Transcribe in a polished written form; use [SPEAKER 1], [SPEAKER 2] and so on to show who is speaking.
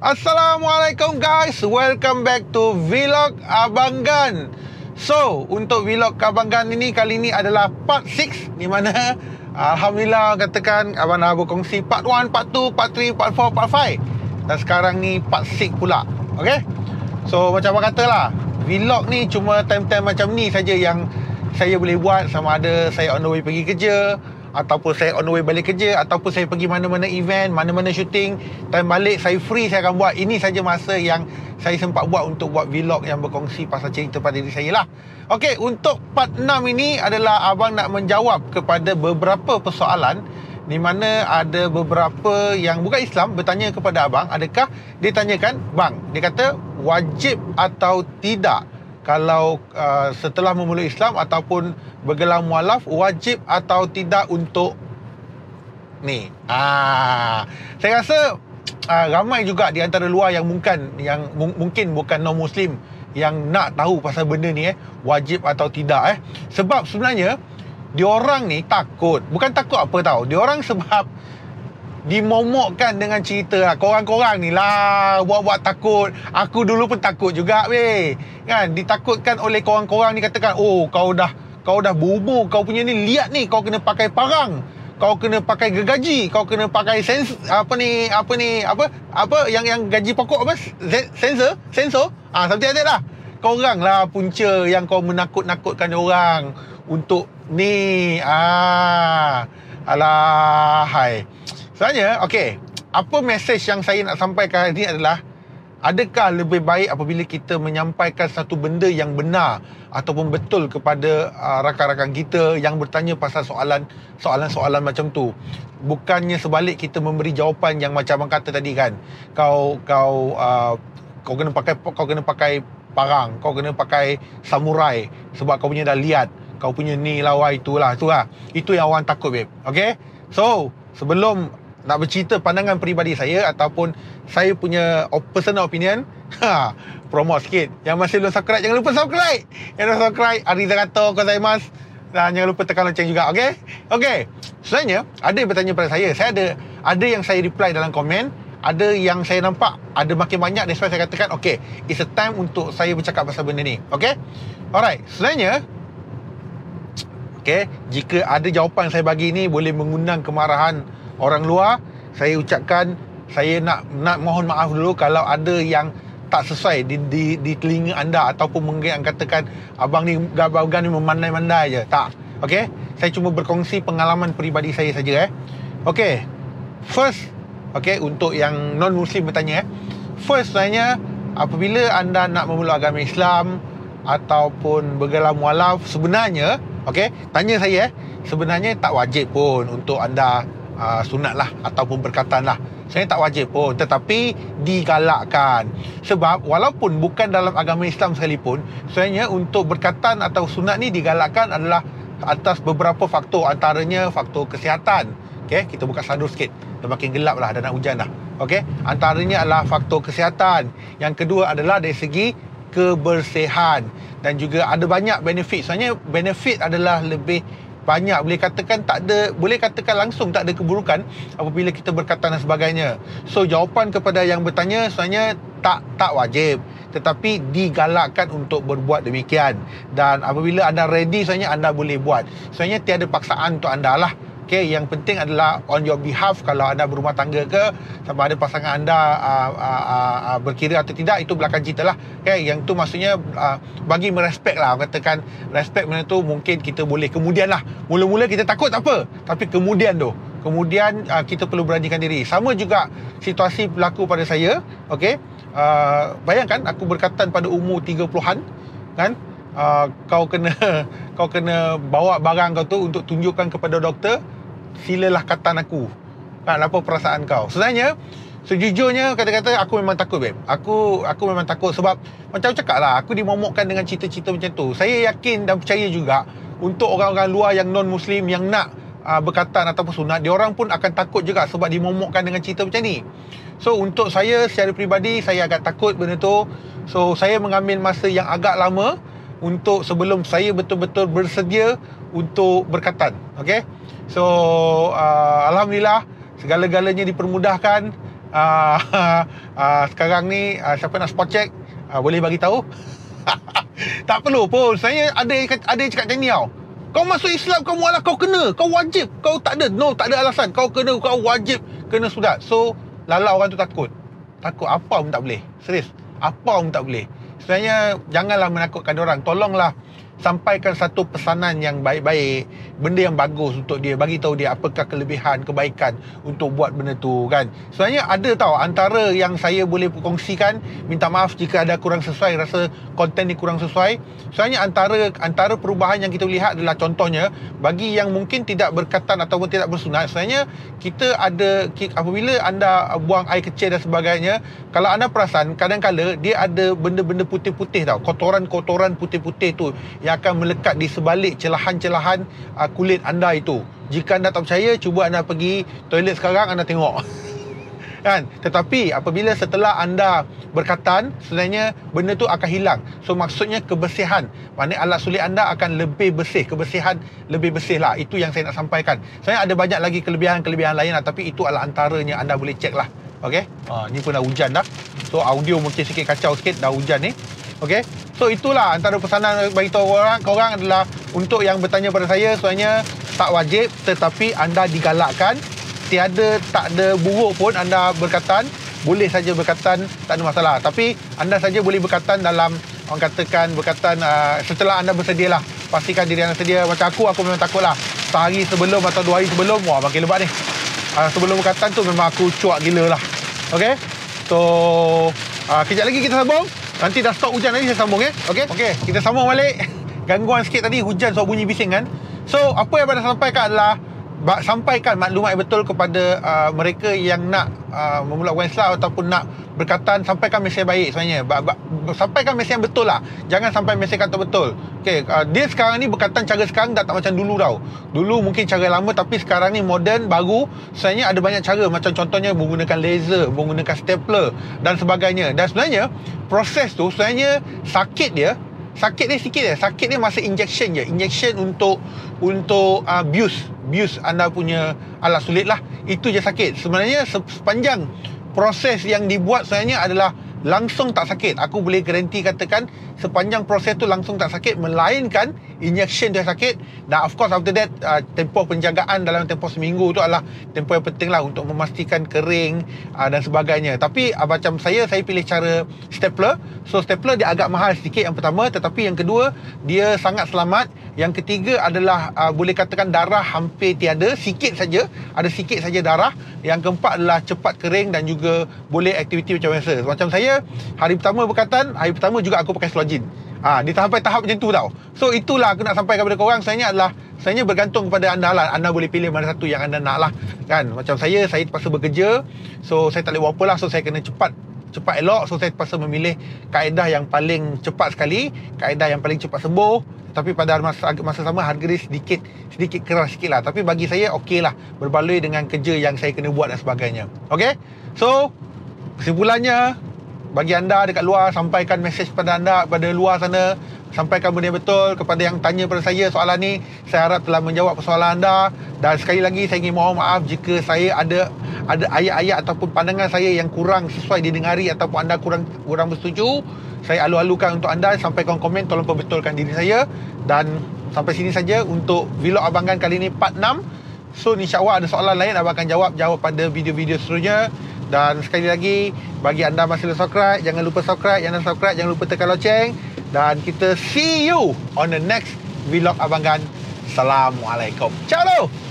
[SPEAKER 1] Assalamualaikum guys, welcome back to Vlog Abang Gan. So, untuk Vlog Abang Gan ini kali ini adalah part 6, di mana Alhamdulillah katakan abang dah berkongsi part 1, part 2, part 3, part 4, part 5. Dan sekarang ni part 6 pula. Okay? So, macam abang katalah, vlog ni cuma time-time macam ni saja yang saya boleh buat, sama ada saya on the way pergi kerja, ataupun saya on the way balik kerja, ataupun saya pergi mana-mana event, mana-mana shooting. Time balik saya free, saya akan buat. Ini saja masa yang saya sempat buat untuk buat vlog yang berkongsi pasal cerita pada diri saya lah. Okey, untuk part 6 ini adalah abang nak menjawab kepada beberapa persoalan, di mana ada beberapa yang bukan Islam bertanya kepada abang. Adakah dia tanyakan, bang, dia kata wajib atau tidak kalau setelah memeluk Islam ataupun bergelar mualaf, wajib atau tidak untuk ni. Saya rasa ramai juga di antara luar yang mungkin bukan non muslim yang nak tahu pasal benda ni, wajib atau tidak. Sebab sebenarnya diorang ni takut. Bukan takut apa tahu. Diorang sebab dimomokkan dengan cerita korang-korang ni lah buat-buat takut. Aku dulu pun takut juga kan, ditakutkan oleh korang-korang ni, katakan, oh kau dah bubur, kau punya ni lihat ni, kau kena pakai parang, kau kena pakai gergaji, kau kena pakai yang gaji pokok apa, sensor something like that lah. Korang lah punca yang kau menakut-nakutkan orang untuk ni. Alahai. Sebenarnya, okey, apa mesej yang saya nak sampaikan hari ini adalah, adakah lebih baik apabila kita menyampaikan satu benda yang benar ataupun betul kepada rakan-rakan kita yang bertanya pasal soalan-soalan macam tu, bukannya sebalik kita memberi jawapan yang macam abang kata tadi kan, kau kena pakai parang, kau kena pakai samurai sebab kau punya dah lihat, kau punya ni lah, itulah. Itu yang orang takut, babe. Okey, so sebelum nak bercerita pandangan peribadi saya ataupun saya punya personal opinion, promote sikit. Yang masih belum subscribe, jangan lupa subscribe. Yang dah subscribe, arigatou gozaimasu. Dan jangan lupa tekan lonceng juga, okey? Okey. Sebenarnya ada yang bertanya pada saya. Ada yang saya reply dalam komen, ada yang saya nampak ada makin banyak. That's why saya katakan, okey, it's a time untuk saya bercakap pasal benda ni. Okey? Alright. Sebenarnya, okey, jika ada jawapan saya bagi ni boleh mengundang kemarahan orang luar, saya ucapkan, saya nak mohon maaf dulu kalau ada yang tak sesuai di telinga anda, ataupun mungkin katakan abang ni memandai-mandai je. Tak. Okey, saya cuma berkongsi pengalaman peribadi saya saja. Okey, first, okey, untuk yang non muslim bertanya, first sebenarnya apabila anda nak memeluk agama Islam ataupun bergelar mualaf, sebenarnya, okey, tanya saya, sebenarnya tak wajib pun untuk anda sunat lah ataupun berkatan lah. Sebenarnya tak wajib pun, tetapi digalakkan. Sebab walaupun bukan dalam agama Islam sekalipun, sebenarnya untuk berkatan atau sunat ni digalakkan adalah atas beberapa faktor. Antaranya faktor kesihatan. Okay, kita buka sadur sikit, dah makin gelap lah, dah nak hujan dah. Okay, antaranya adalah faktor kesihatan. Yang kedua adalah dari segi kebersihan, dan juga ada banyak benefit. Sebenarnya benefit adalah lebih banyak, boleh katakan langsung tak ada keburukan apabila kita berkatan dan sebagainya. So jawapan kepada yang bertanya, sebenarnya tak wajib, tetapi digalakkan untuk berbuat demikian. Dan apabila anda ready, sebenarnya anda boleh buat. Sebenarnya tiada paksaan untuk anda lah. Okay, yang penting adalah on your behalf. Kalau anda berumah tangga ke, sama ada pasangan anda berkira atau tidak, itu belakang cerita lah. Okay, yang tu maksudnya bagi merespek lah. Katakan respect benda tu mungkin kita boleh kemudian lah. Mula-mula kita takut tak apa, tapi kemudian kita perlu beranikan diri. Sama juga situasi berlaku pada saya. Okay, bayangkan aku berkatan pada umur 30-an kan. Kau kena bawa barang kau tu untuk tunjukkan kepada doktor, silalah katan aku. Apa perasaan kau? Sebenarnya, sejujurnya kata-kata aku memang takut, babe. Aku memang takut sebab macam cakap lah, aku dimomokkan dengan cerita-cerita macam tu. Saya yakin dan percaya juga untuk orang-orang luar yang non-muslim yang nak berkatan ataupun sunat, diorang pun akan takut juga sebab dimomokkan dengan cerita macam ni. So untuk saya secara peribadi, saya agak takut benda tu. So saya mengambil masa yang agak lama untuk sebelum saya betul-betul bersedia untuk berkatan. Okay, so Alhamdulillah segala-galanya dipermudahkan. sekarang ni siapa nak spot check boleh bagi tahu. Tak perlu pun. Saya ada yang cakap macam ni tau. Kau masuk Islam, kau mualaf, kau kena, kau wajib, kau tak ada, no, tak ada alasan, kau kena, kau wajib kena sunat. So lala orang tu takut apa pun tak boleh. Serius, apa pun tak boleh. Sebenarnya janganlah menakutkan orang. Tolonglah sampaikan satu pesanan yang baik-baik, benda yang bagus untuk dia, bagi tahu dia apakah kelebihan, kebaikan untuk buat benda tu kan. Sebenarnya ada tau antara yang saya boleh kongsikan, minta maaf jika ada kurang sesuai, rasa konten ni kurang sesuai. Sebenarnya antara perubahan yang kita lihat adalah contohnya bagi yang mungkin tidak berkatan ataupun tidak bersunat, sebenarnya kita ada, apabila anda buang air kecil dan sebagainya, kalau anda perasan kadang-kadang dia ada benda-benda putih-putih tau, kotoran-kotoran putih-putih tu yang akan melekat di sebalik celahan-celahan kulit anda itu. Jika anda tak percaya, cuba anda pergi toilet sekarang, anda tengok. Kan? Tetapi apabila setelah anda berkatan, sebenarnya benda tu akan hilang. So maksudnya kebersihan, maknanya alat sulit anda akan lebih bersih, kebersihan lebih bersih lah. Itu yang saya nak sampaikan. Sebenarnya ada banyak lagi kelebihan-kelebihan lain lah, tapi itu adalah antaranya, anda boleh cek lah. Okay, ni pun dah hujan dah. So audio mungkin sikit kacau sikit, dah hujan ni. Okay, so itulah antara pesanan bagi tahu korang adalah untuk yang bertanya pada saya, sebenarnya tak wajib, tetapi anda digalakkan. Tak ada buruk pun anda berkatan, boleh saja berkatan, tak ada masalah. Tapi anda saja boleh berkatan dalam, orang katakan berkatan setelah anda bersedialah. Pastikan diri anda sedia. Macam aku memang takut lah. Sehari sebelum atau 2 hari sebelum, wah makin lebat ni. Sebelum berkatan tu memang aku cuak gila lah. Okay, so kejap lagi kita sambung. Nanti dah stop hujan tadi, saya sambung Okay, kita sambung balik. Gangguan sikit tadi, hujan so bunyi bising kan. So apa yang anda sampaikan adalah sampaikan maklumat yang betul kepada mereka yang nak memulakan Islam ataupun nak berkatan. Sampaikan mesej baik sebenarnya. Sampaikan mesej yang betul lah. Jangan sampai mesej kata betul. Okay, dia sekarang ni berkatan cara sekarang tak macam dulu tau. Dulu mungkin cara lama, tapi sekarang ni moden, baru. Sebenarnya ada banyak cara. Macam contohnya menggunakan laser, menggunakan stapler dan sebagainya. Dan sebenarnya proses tu sebenarnya sakit dia sikit je. Sakit dia masa injection je. Injection untuk bius anda punya alat sulit lah. Itu je sakit. Sebenarnya sepanjang proses yang dibuat sebenarnya adalah langsung tak sakit. Aku boleh garanti katakan sepanjang proses tu langsung tak sakit, melainkan injection dia sakit. Dan of course after that tempoh penjagaan dalam tempoh seminggu tu adalah tempoh yang penting lah untuk memastikan kering dan sebagainya. Tapi macam saya pilih cara stapler. So stapler dia agak mahal sedikit yang pertama, tetapi yang kedua dia sangat selamat. Yang ketiga adalah boleh katakan darah hampir tiada, ada sikit saja darah. Yang keempat adalah cepat kering dan juga boleh aktiviti macam biasa. Macam saya hari pertama berkatan, hari pertama juga aku pakai Slogin. Dia sampai tahap macam tu tau. So itulah aku nak sampaikan kepada korang. Sebenarnya bergantung kepada anda lah. Anda boleh pilih mana satu yang anda nak lah kan. Macam saya terpaksa bekerja, so saya tak boleh buat apa lah. So saya kena cepat elok. So saya terpaksa memilih kaedah yang paling cepat sekali, kaedah yang paling cepat sembuh. Tapi pada masa sama harga dia sedikit keras sikit lah. Tapi bagi saya okey lah, berbaloi dengan kerja yang saya kena buat dan sebagainya. Okay, so kesimpulannya, bagi anda dekat luar, sampaikan mesej pada anda, pada luar sana. Sampaikan benda yang betul. Kepada yang tanya pada saya soalan ni, saya harap telah menjawab persoalan anda. Dan sekali lagi saya ingin mohon maaf jika saya ada ayat-ayat ataupun pandangan saya yang kurang sesuai didengari ataupun anda kurang bersetuju. Saya alu-alukan untuk anda. Sampaikan komen, tolong perbetulkan diri saya. Dan sampai sini saja untuk vlog Abang Gan kali ni part 6. So insyaAllah ada soalan lain Abang akan jawab pada video-video seterusnya. Dan sekali lagi, bagi anda masih belum subscribe, jangan lupa subscribe. Yang dah subscribe, jangan lupa tekan loceng. Dan kita see you on the next vlog Abang Gan. Assalamualaikum. Ciao.